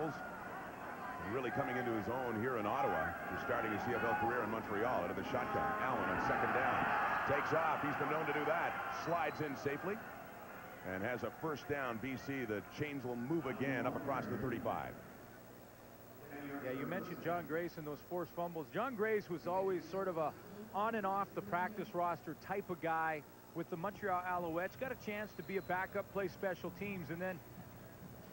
fumbles. And really coming into his own here in Ottawa. He's starting his CFL career in Montreal out of the shotgun. Allen on second down. Takes off. He's been known to do that. Slides in safely. And has a first down. BC. The chains will move again up across the 35. Yeah, you mentioned John Grace and those forced fumbles. John Grace was always sort of a on and off the practice roster type of guy with the Montreal Alouettes. Got a chance to be a backup, play special teams, and then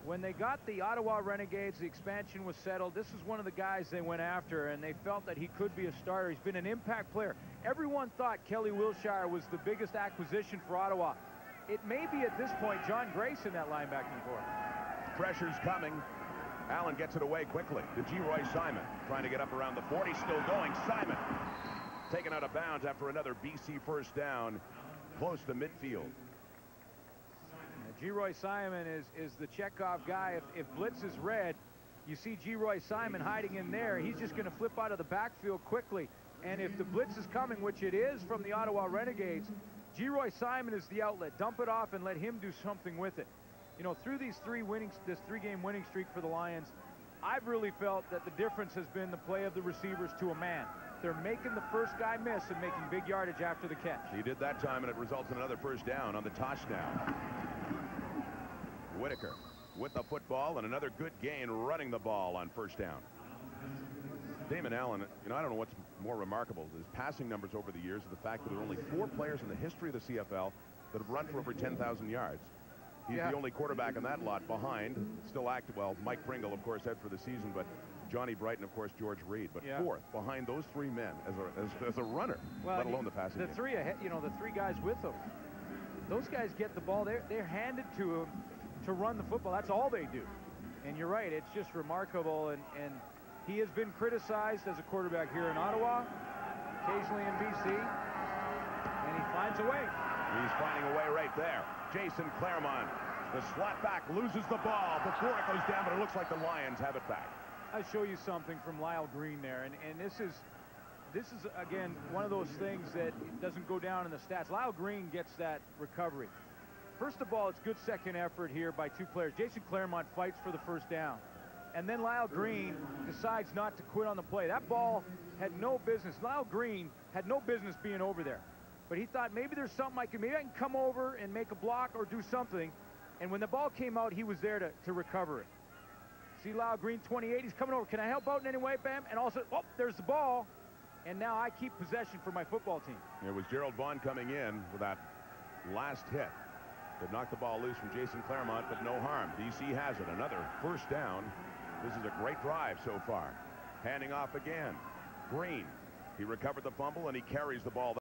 when they got the Ottawa Renegades, the expansion was settled. This is one of the guys they went after, and they felt that he could be a starter. He's been an impact player. Everyone thought Kelly Wilshire was the biggest acquisition for Ottawa. It may be at this point John Grace in that linebacking corps. Pressure's coming. Allen gets it away quickly to G. Roy Simon, trying to get up around the 40, still going. Simon taken out of bounds after another BC first down, close to midfield. G. Roy Simon is the checkoff guy. If blitz is red, you see G. Roy Simon hiding in there. He's just going to flip out of the backfield quickly. And if the blitz is coming, which it is from the Ottawa Renegades, G. Roy Simon is the outlet. Dump it off and let him do something with it. You know, through this three-game winning streak for the Lions, I've really felt that the difference has been the play of the receivers to a man. They're making the first guy miss and making big yardage after the catch. He did that time, and it results in another first down on the touchdown. Whitaker with the football and another good gain running the ball on first down. Damon Allen, you know, I don't know what's more remarkable. His passing numbers over the years, the fact that there are only 4 players in the history of the CFL that have run for over 10,000 yards. He's the only quarterback in that lot behind. Still active. Well, Mike Pringle, of course, out for the season, but Johnny Brighton, of course, George Reed. But fourth behind those 3 men as a runner, well, let alone the passing game. The three ahead, you know, the 3 guys with them. Those guys get the ball. They're handed to them to run the football. That's all they do. And you're right. It's just remarkable. And he has been criticized as a quarterback here in Ottawa, occasionally in BC, and he finds a way. He's finding a way right there. Jason Claremont, the slot back, loses the ball before it goes down, but it looks like the Lions have it back. I'll show you something from Lyle Green there, and this is again one of those things that doesn't go down in the stats. Lyle Green gets that recovery. First of all, it's good second effort here by 2 players. Jason Claremont fights for the first down, and then Lyle Green decides not to quit on the play. That ball had no business. Lyle Green had no business being over there. But he thought maybe there's something maybe I can come over and make a block or do something. And when the ball came out, he was there to recover it. See Lyle Green, 28, he's coming over. Can I help out in any way, Bam? And also, oh, there's the ball. And now I keep possession for my football team. It was Gerald Vaughn coming in with that last hit that knocked the ball loose from Jason Claremont, but no harm. BC has it. Another first down. This is a great drive so far. Handing off again. Green. He recovered the fumble, and he carries the ball.